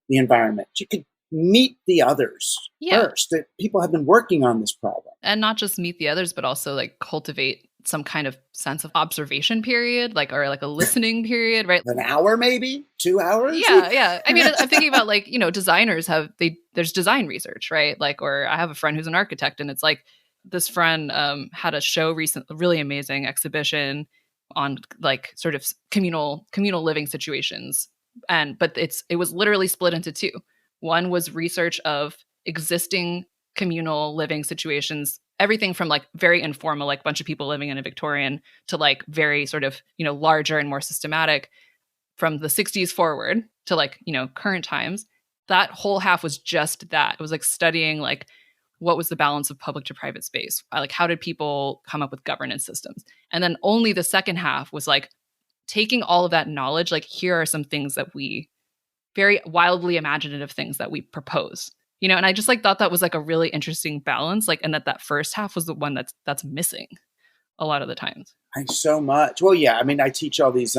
the environment. You could meet the others first. That people have been working on this problem. And not just meet the others, but also like cultivate some kind of sense of observation period, or like a listening period, right? An hour, maybe 2 hours. Yeah. I mean, I'm thinking about like, designers there's design research, right? Like, or I have a friend who's an architect and it's like this friend had a show recently, really amazing exhibition on like sort of communal living situations. But it was literally split into two. One was research of existing communal living situations, everything from like very informal, like a bunch of people living in a Victorian, to like very sort of, larger and more systematic from the 60s forward to like, current times. That whole half was just that. It was like studying like what was the balance of public to private space? Like how did people come up with governance systems? And then only the second half was like taking all of that knowledge, like here are some things that we, very wildly imaginative things that we propose. And I just like thought that was like a really interesting balance, like, and that first half was the one that's missing a lot of the times. Thanks so much. Well, yeah, I mean, I teach all these,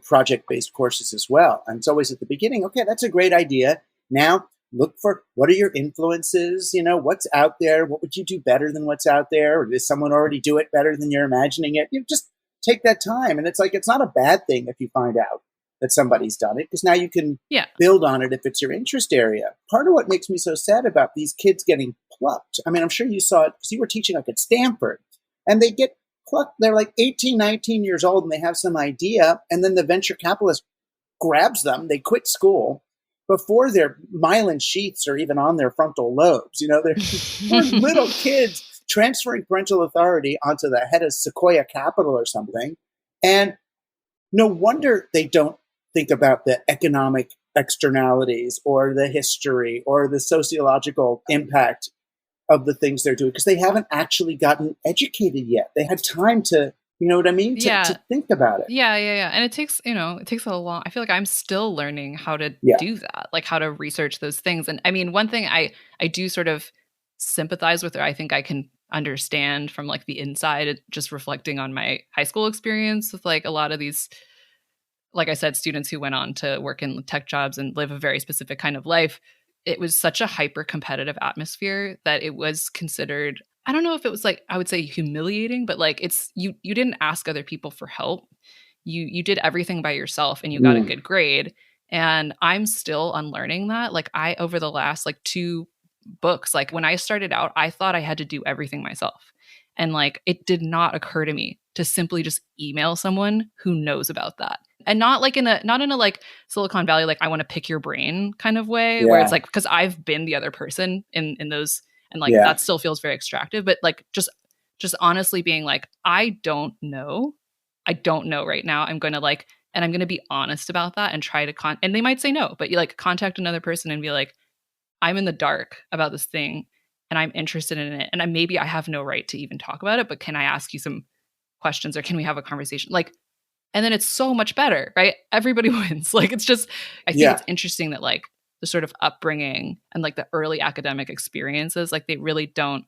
project-based courses as well. And it's always at the beginning, okay, that's a great idea. Now look for what are your influences, what's out there? What would you do better than what's out there? Or does someone already do it better than you're imagining it? Just take that time. And it's like, it's not a bad thing if you find out that somebody's done it, because now you can build on it if it's your interest area. Part of what makes me so sad about these kids getting plucked, I mean, I'm sure you saw it because you were teaching like at Stanford, and they get plucked. They're like 18, 19 years old and they have some idea, and then the venture capitalist grabs them. They quit school before their myelin sheaths are even on their frontal lobes. They're little kids transferring parental authority onto the head of Sequoia Capital or something. And no wonder they don't think about the economic externalities or the history or the sociological impact of the things they're doing because they haven't actually gotten educated yet. They had time to, you know what I mean? To think about it. Yeah. And it takes a long, I feel like I'm still learning how to do that, like how to research those things. And I mean, one thing I do sort of sympathize with, or I think I can understand from like the inside, just reflecting on my high school experience with like a lot of these, like I said, students who went on to work in tech jobs and live a very specific kind of life. It was such a hyper competitive atmosphere that it was considered, I don't know if it was like, I would say humiliating, but like it's, you didn't ask other people for help. You did everything by yourself and you got a good grade. And I'm still unlearning that. Like over the last like 2 books, like when I started out, I thought I had to do everything myself. And like, it did not occur to me to simply just email someone who knows about that. And not in a like Silicon Valley, like I want to pick your brain kind of way where it's like, because I've been the other person in those, and like that still feels very extractive, but like just honestly being like, I don't know right now. I'm going to like, and I'm going to be honest about that and try to and they might say no, but you like contact another person and be like, I'm in the dark about this thing and I'm interested in it. And maybe I have no right to even talk about it, but can I ask you some questions or can we have a conversation? Like, and then it's so much better, right? Everybody wins. Like, it's just, I think it's interesting that like the sort of upbringing and like the early academic experiences, like they really don't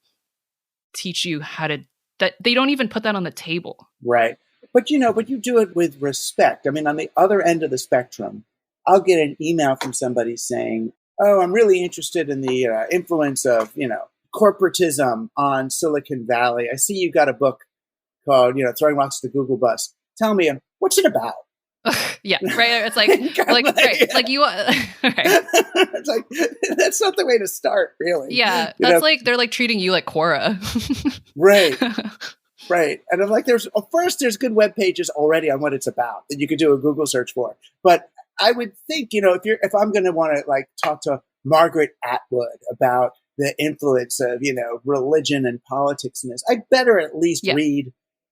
teach you that they don't even put that on the table. Right. But you do it with respect. I mean, on the other end of the spectrum, I'll get an email from somebody saying, oh, I'm really interested in the influence of, corporatism on Silicon Valley. I see you got a book called, Throwing Rocks at the Google Bus. Tell me, what's it about? Yeah, right. It's like, right, like you. Right. It's like that's not the way to start, really. Yeah, that's like they're like treating you like Quora. Right, right. And I'm like, there's good web pages already on what it's about that you could do a Google search for. But I would think, if I'm going to want to like talk to Margaret Atwood about the influence of religion and politics in this, I'd better at least read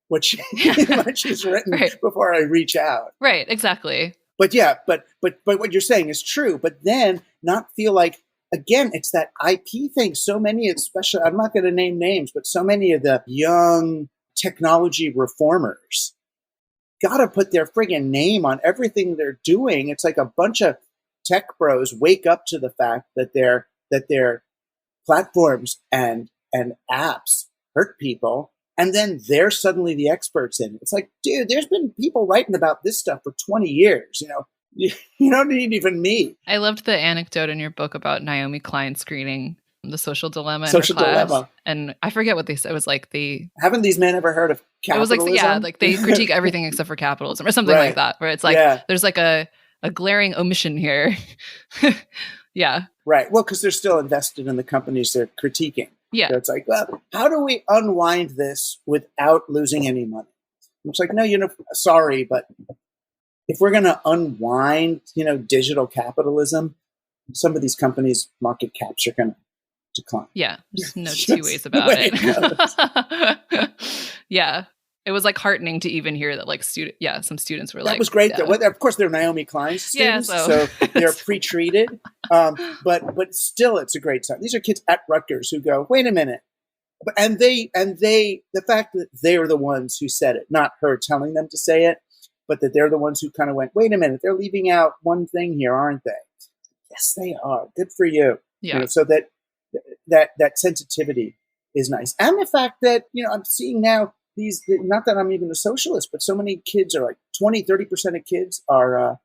what she's written before I reach out. Right, exactly. But but what you're saying is true. But then not feel like, again, it's that IP thing. So many, especially, I'm not going to name names, but so many of the young technology reformers got to put their friggin' name on everything they're doing. It's like a bunch of tech bros wake up to the fact that their platforms and apps hurt people. And then they're suddenly the experts in it. It's like, dude, there's been people writing about this stuff for 20 years. You don't need even me. I loved the anecdote in your book about Naomi Klein screening The Social Dilemma. Social Dilemma. And I forget what they said. It was like haven't these men ever heard of capitalism? It was like, like they critique everything except for capitalism or something like that, where it's like, there's like a glaring omission here. Yeah. Right. Well, because they're still invested in the companies they're critiquing. Yeah. So it's like, well, how do we unwind this without losing any money? It's like, no, sorry, but if we're going to unwind, digital capitalism, some of these companies' market caps are going to decline. Yeah. There's no two ways about it. Yeah. It was like heartening to even hear that like some students were like, that was great. Yeah. Of course, they're Naomi Klein students, so they're pre-treated. But still, it's a great sign. These are kids at Rutgers who go, wait a minute. And the fact that they're the ones who said it, not her telling them to say it, but that they're the ones who kind of went, wait a minute, they're leaving out one thing here, aren't they? Yes, they are. Good for you. Yeah. So that sensitivity is nice. And the fact that, I'm seeing now, not that I'm even a socialist, but so many kids are like 20-30% of kids are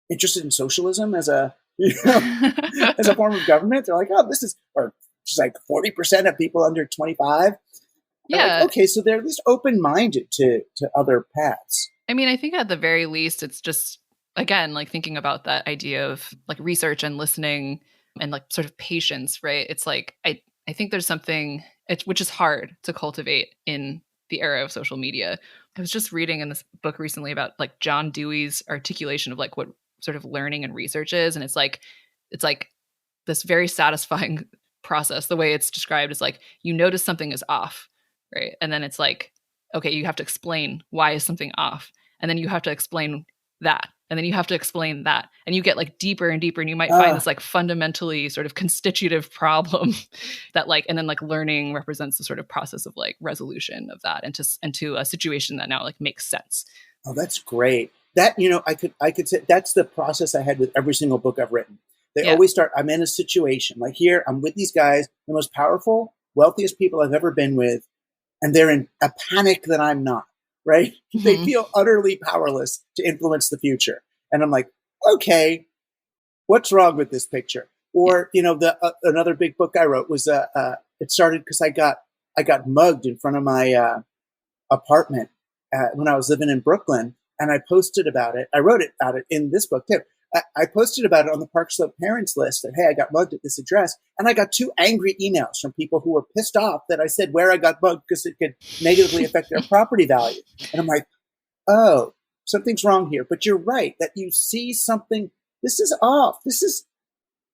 interested in socialism as a as a form of government. They're like, oh, this is, or just like 40% of people under 25. Yeah. Like, okay, so they're at least open-minded to other paths. I mean, I think at the very least, it's just, again, like thinking about that idea of like research and listening and like sort of patience, right? It's like, I think there's something which is hard to cultivate in the era of social media. I was just reading in this book recently about like John Dewey's articulation of like what sort of learning and research is. And it's like this very satisfying process. The way it's described is like, you notice something is off, right? And then it's like, okay, you have to explain why is something off. And then you have to explain that. And then you have to explain that. And you get like deeper and deeper, and you might find this like fundamentally sort of constitutive problem that like, and then like learning represents the sort of process of like resolution of that into a situation that now like makes sense. Oh, that's great. That, I could say that's the process I had with every single book I've written. They always start, I'm in a situation like here, I'm with these guys, the most powerful, wealthiest people I've ever been with, and they're in a panic that I'm not, right? Mm-hmm. They feel utterly powerless to influence the future. And I'm like, okay, what's wrong with this picture? Or, another big book I wrote was, it started because I got mugged in front of my apartment when I was living in Brooklyn, and I posted about it. I wrote about it in this book too. I posted about it on the Park Slope parents list that, hey, I got mugged at this address. And I got 2 angry emails from people who were pissed off that I said where I got mugged because it could negatively affect their property value. And I'm like, oh, something's wrong here. But you're right that you see something, this is off. This is,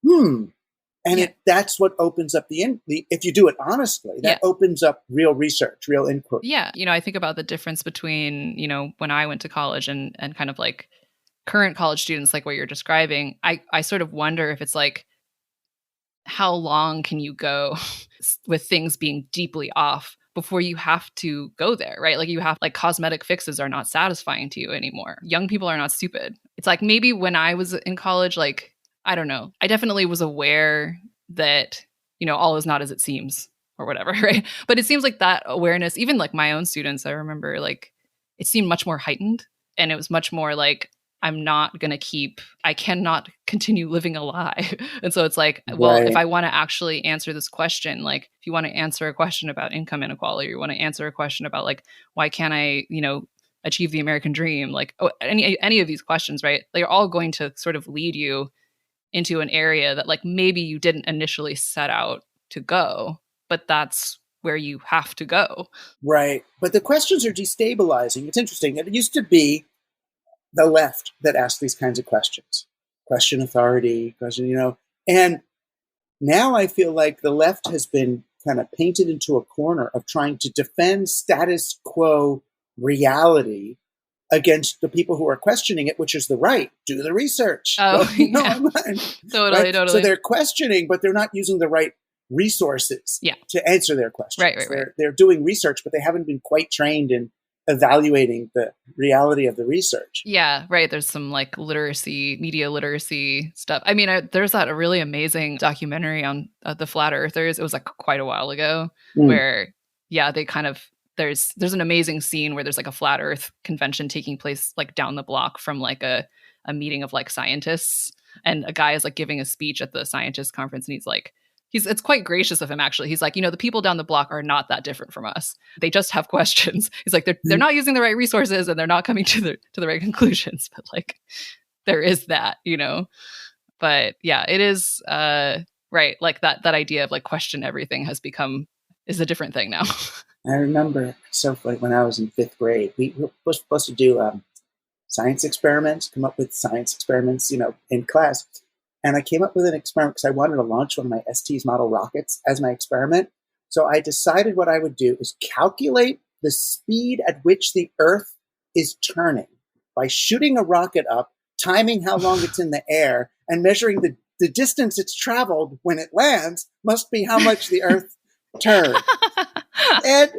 And that's what opens up if you do it honestly, that opens up real research, real inquiry. Yeah. I think about the difference between, when I went to college and kind of like current college students, like what you're describing. I sort of wonder if it's like, how long can you go with things being deeply off before you have to go there, right? Like you have like cosmetic fixes are not satisfying to you anymore. Young people are not stupid. It's like maybe when I was in college, like, I don't know. I definitely was aware that, all is not as it seems or whatever, right? But it seems like that awareness, even like my own students, I remember like it seemed much more heightened, and it was much more like, I cannot continue living a lie. And so it's like, well, if I want to actually answer this question, like if you want to answer a question about income inequality, or you want to answer a question about like, why can't I, achieve the American dream? Like any of these questions, right? They're all going to sort of lead you into an area that like maybe you didn't initially set out to go, but that's where you have to go. Right. But the questions are destabilizing. It's interesting. It used to be the left that asked these kinds of questions, question authority, and now I feel like the left has been kind of painted into a corner of trying to defend status quo reality against the people who are questioning it, which is the right. Do the research. Totally. Right? So they're questioning, but they're not using the right resources to answer their questions. Right. They're doing research, but they haven't been quite trained in evaluating the reality of the research. Yeah, right. There's some like media literacy stuff. I mean, there's that really amazing documentary on the flat earthers. It was like quite a while ago where, they kind of, there's an amazing scene where there's like a flat earth convention taking place like down the block from like a meeting of like scientists. And a guy is like giving a speech at the scientist conference, and he's like, it's quite gracious of him, actually. He's like, the people down the block are not that different from us. They just have questions. He's like, they're not using the right resources, and they're not coming to the right conclusions. But like, there is that, But yeah, it is right. Like that idea of like question everything is a different thing now. I remember when I was in 5th grade, we were supposed to do science experiments, come up with science experiments, in class. And I came up with an experiment because I wanted to launch one of my ST's model rockets as my experiment. So I decided what I would do is calculate the speed at which the Earth is turning by shooting a rocket up, timing how long it's in the air, and measuring the distance it's traveled when it lands must be how much the Earth turned. And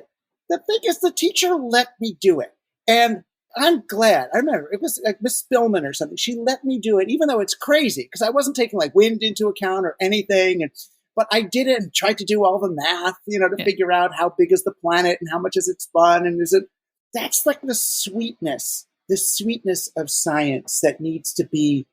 the thing is, the teacher let me do it. And I'm glad. I remember it was like Miss Spillman or something. She let me do it, even though it's crazy, because I wasn't taking like wind into account or anything. But I did it and tried to do all the math, to figure out how big is the planet and how much is it spun. And that's like the sweetness of science that needs to be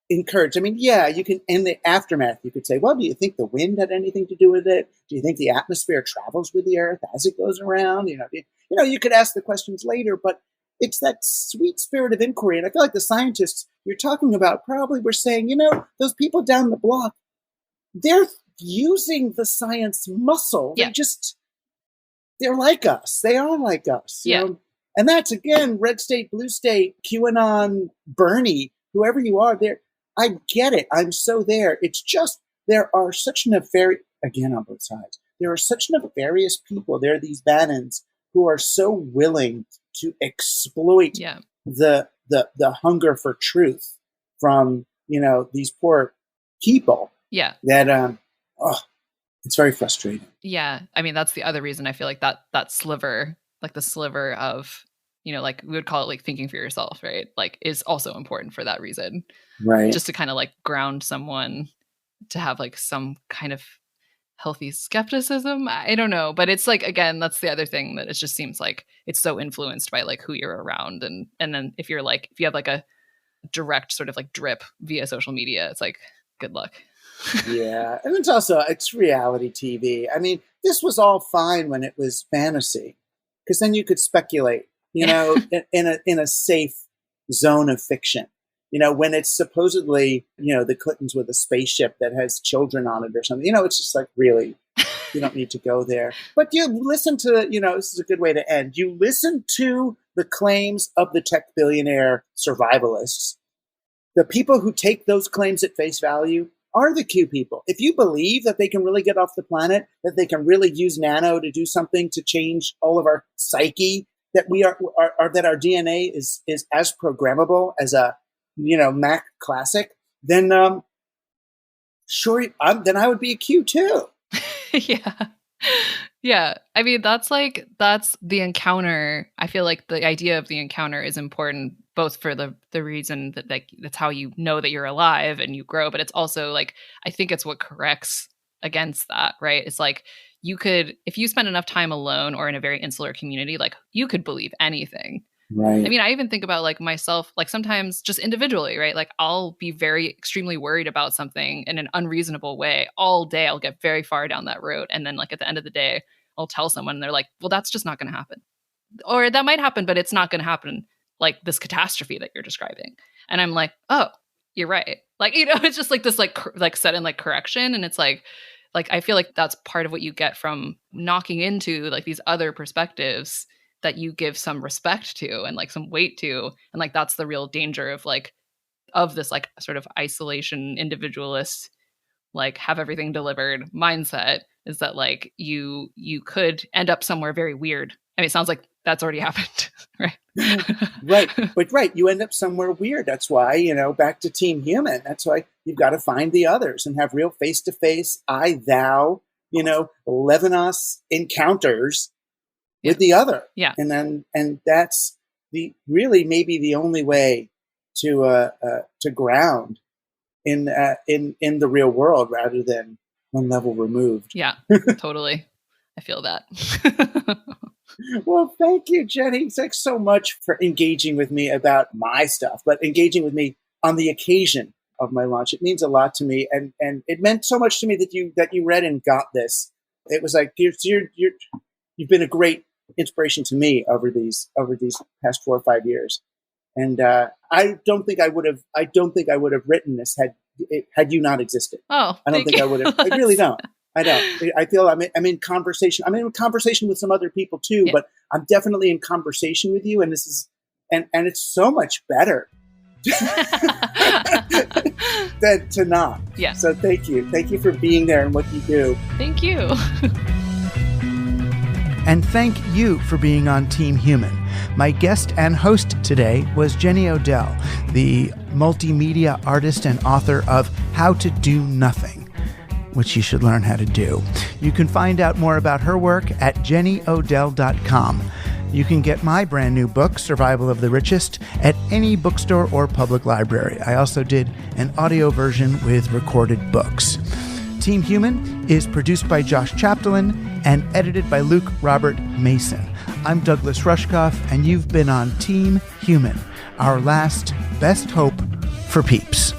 encouraged. I mean, you can, in the aftermath, you could say, well, do you think the wind had anything to do with it? Do you think the atmosphere travels with the Earth as it goes around? You could ask the questions later, but it's that sweet spirit of inquiry. And I feel like the scientists you're talking about probably were saying, those people down the block, they're using the science muscle. Yeah. They're like us. They are like us. Yeah. And that's, again, red state, blue state, QAnon, Bernie, whoever you are there. I get it. I'm so there. It's just, there are such again, on both sides, there are such nefarious people. There are these Bannons who are so willing to exploit the the hunger for truth from, these poor people. Yeah. That, it's very frustrating. Yeah. I mean, that's the other reason I feel like that sliver, like the sliver of, like we would call it like thinking for yourself, right? Like is also important for that reason. Right. Just to kind of like ground someone to have like some kind of healthy skepticism. I don't know. But it's like, again, that's the other thing that it just seems like it's so influenced by like who you're around. And then if you have like a direct sort of like drip via social media, it's like, good luck. Yeah. And it's reality TV. I mean, this was all fine when it was fantasy, because then you could speculate, in a safe zone of fiction. When it's supposedly, the Clintons with a spaceship that has children on it or something, it's just like, really, you don't need to go there. But you listen to, this is a good way to end. You listen to the claims of the tech billionaire survivalists. The people who take those claims at face value are the Q people. If you believe that they can really get off the planet, that they can really use nano to do something to change all of our psyche, that that our DNA is as programmable as a, Mac classic, then then I would be a Q too. Yeah. Yeah. I mean, that's the encounter. I feel like the idea of the encounter is important, both for the reason that like that's how you know that you're alive and you grow, but it's also like, I think it's what corrects against that, right? It's like you could, if you spend enough time alone or in a very insular community, like you could believe anything. Right. I mean, I even think about like myself, like sometimes just individually, right? Like I'll be very extremely worried about something in an unreasonable way all day. I'll get very far down that road. And then like at the end of the day, I'll tell someone and they're like, well, that's just not going to happen. Or that might happen, but it's not going to happen like this catastrophe that you're describing. And I'm like, oh, you're right. Like, it's just like this, like sudden like correction. And it's like, I feel like that's part of what you get from knocking into like these other perspectives that you give some respect to and like some weight to. And like, that's the real danger of this like sort of isolation, individualist, like have everything delivered mindset, is that like you could end up somewhere very weird. I mean, it sounds like that's already happened, right? Right. But right. You end up somewhere weird. That's why, back to Team Human. That's why you've got to find the others and have real face-to-face, thou, Levinas encounters with the other. Yeah. And that's maybe the only way to ground in the real world rather than one level removed. Yeah, totally. I feel that. Well, thank you, Jenny. Thanks so much for engaging with me about my stuff, but engaging with me on the occasion of my launch. It means a lot to me. And it meant so much to me that you read and got this. It was like, you've been a great inspiration to me over these past 4 or 5 years. And I don't think I would have written this had you not existed. Oh, I don't think I would have. I really don't. I don't. I feel I'm in conversation. I'm in conversation with some other people too, but I'm definitely in conversation with you. And this is, and it's so much better than to not. Yeah. So thank you. Thank you for being there and what you do. Thank you. And thank you for being on Team Human. My guest and host today was Jenny Odell, the multimedia artist and author of How to Do Nothing, which you should learn how to do. You can find out more about her work at jennyodell.com. You can get my brand new book, Survival of the Richest, at any bookstore or public library. I also did an audio version with recorded books. Team Human is produced by Josh Chapdelaine and edited by Luke Robert Mason. I'm Douglas Rushkoff, and you've been on Team Human, our last best hope for peeps.